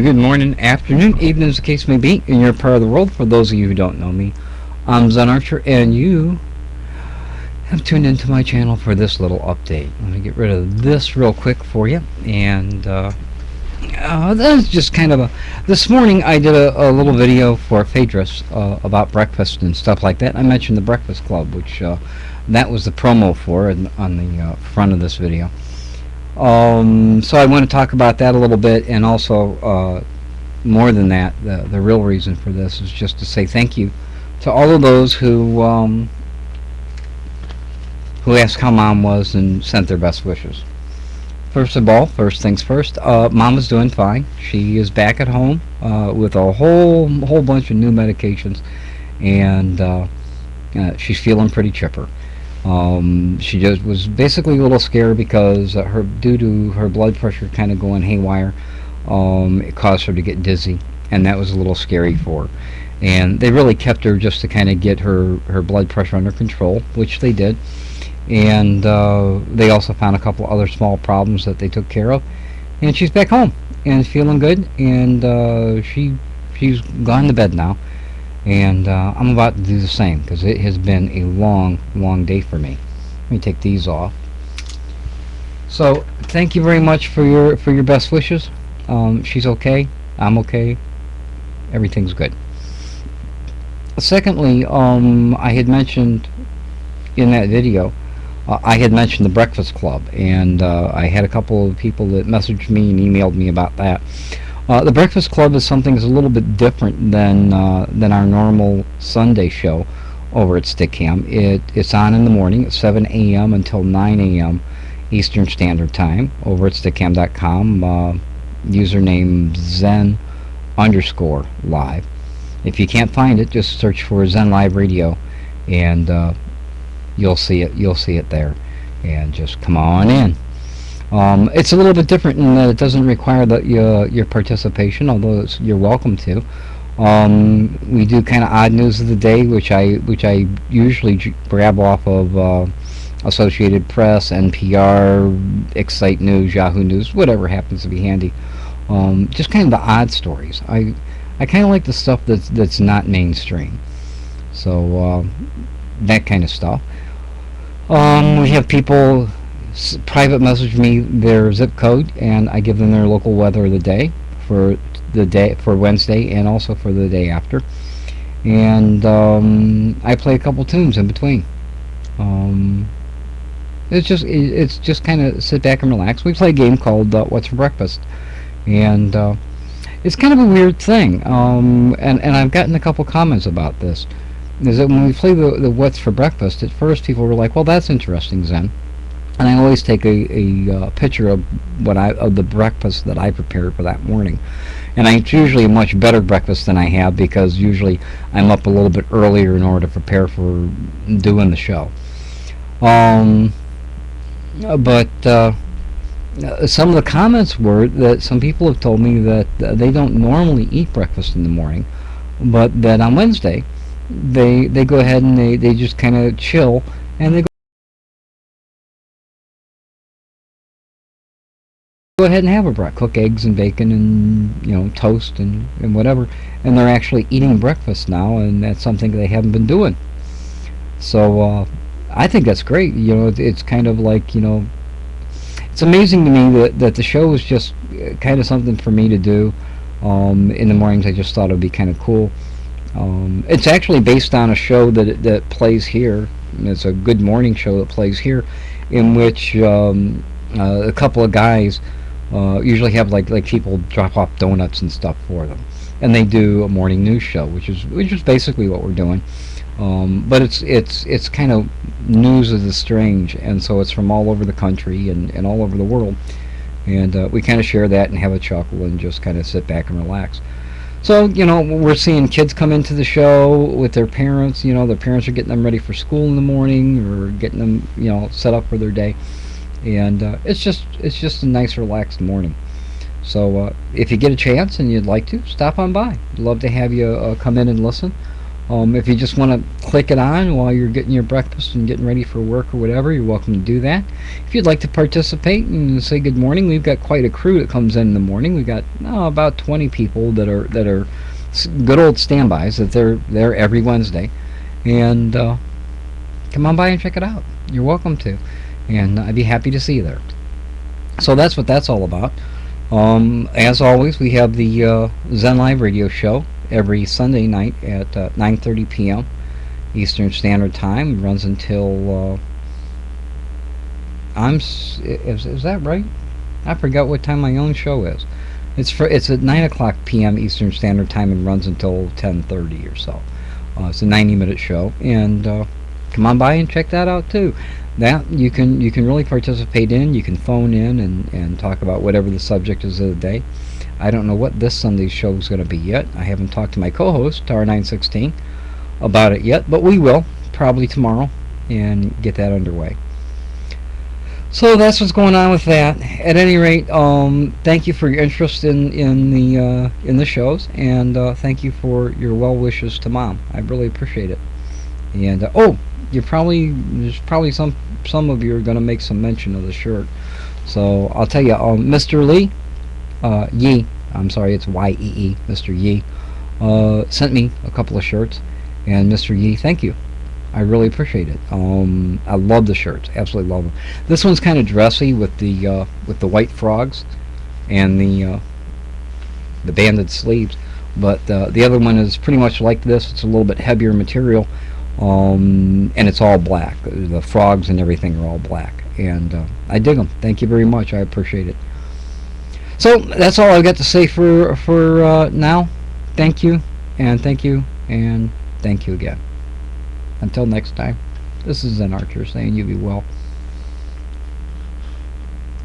Good morning, afternoon, evening, as the case may be, in your part of the world. For those of you who don't know me, I'm Zen Archer, and you have tuned into my channel for this little update. Let me get rid of this real quick for you. And that's just kind of a... This morning I did a little video for Phaedrus about breakfast and stuff like that. I mentioned the Breakfast Club, which that was the promo for on the front of this video. So I want to talk about that a little bit, and also more than that, the real reason for this is just to say thank you to all of those who asked how Mom was and sent their best wishes. First of all, first things first, Mom is doing fine. She is back at home with a whole bunch of new medications, and she's feeling pretty chipper. She just was basically a little scared because due to her blood pressure kind of going haywire, it caused her to get dizzy, and that was a little scary for her. And they really kept her just to kind of get her blood pressure under control, which they did. And they also found a couple other small problems that they took care of, and she's back home and feeling good, and she's gone to bed now. And I'm about to do the same because it has been a long day for me. Let me take these off. So thank you very much for your best wishes. She's okay. I'm okay. Everything's good. Secondly, I had mentioned in that video, I had mentioned the Breakfast Club, and I had a couple of people that messaged me and emailed me about that. The Breakfast Club is something that's a little bit different than our normal Sunday show over at Stickam. It's on in the morning at 7 a.m. until 9 a.m. Eastern Standard Time over at stickam.com. Username Zen_live. If you can't find it, just search for Zen Live Radio, and you'll see it. You'll see it there, and just come on in. It's a little bit different in that it doesn't require your participation, although you're welcome to. We do kind of odd news of the day, which I usually grab off of Associated Press, NPR, Excite News, Yahoo News, whatever happens to be handy. Just kind of the odd stories. I kind of like the stuff that's not mainstream. So that kind of stuff. We have people private message me their zip code, and I give them their local weather of the day for Wednesday and also for the day after, and I play a couple tunes in between. It's just kind of sit back and relax. We play a game called What's for Breakfast, and it's kind of a weird thing, and I've gotten a couple comments about this, is that when we play the What's for Breakfast, at first people were like, well, that's interesting, Zen. And I always take a picture of the breakfast that I prepared for that morning, and it's usually a much better breakfast than I have, because usually I'm up a little bit earlier in order to prepare for doing the show. But some of the comments were that some people have told me that they don't normally eat breakfast in the morning, but that on Wednesday they go ahead and they just kind of chill, and they go ahead and have a breakfast, cook eggs and bacon and toast and whatever, and they're actually eating breakfast now, and that's something they haven't been doing. So I think that's great. It's kind of like, it's amazing to me that the show is just kind of something for me to do in the mornings. I just thought it would be kind of cool. It's actually based on a show that plays here. It's a Good Morning show that plays here, in which a couple of guys usually have like people drop off donuts and stuff for them, and they do a morning news show, which is basically what we're doing. But it's kind of news is strange, and so it's from all over the country and all over the world. And we kind of share that and have a chuckle and just kind of sit back and relax. So, we're seeing kids come into the show with their parents. Their parents are getting them ready for school in the morning or getting them, set up for their day. And it's just a nice, relaxed morning. So, if you get a chance and you'd like to, stop on by. I'd love to have you come in and listen. If you just want to click it on while you're getting your breakfast and getting ready for work or whatever, you're welcome to do that. If you'd like to participate and say good morning, we've got quite a crew that comes in the morning. We've got about 20 people that are good old standbys, that they're there every Wednesday. And come on by and check it out. You're welcome to. And I'd be happy to see you there. So that's what that's all about. As always, we have the Zen Live radio show every Sunday night at 9:30 p.m. Eastern Standard Time. It runs until is that right? I forgot what time my own show is. It's at 9 o'clock p.m. Eastern Standard Time and runs until 10:30 or so. It's a 90-minute show, and come on by and check that out too. That you can really participate in. You can phone in and talk about whatever the subject is of the day. I don't know what this Sunday's show is going to be yet. I haven't talked to my co-host, Tar916, about it yet, but we will, probably tomorrow, and get that underway. So that's what's going on with that. At any rate, thank you for your interest in the shows, and thank you for your well wishes to Mom. I really appreciate it. And there's probably some of you are going to make some mention of the shirt. So I'll tell you, Mr. Lee. Yee, I'm sorry, it's Y-E-E, Mr. Yee, sent me a couple of shirts, and Mr. Yee, thank you. I really appreciate it. I love the shirts, absolutely love them. This one's kind of dressy with the white frogs and the banded sleeves, but the other one is pretty much like this. It's a little bit heavier material, and it's all black. The frogs and everything are all black, and I dig them. Thank you very much. I appreciate it. So that's all I've got to say for now. Thank you, and thank you, and thank you again. Until next time, this is Zen Archer saying you be well.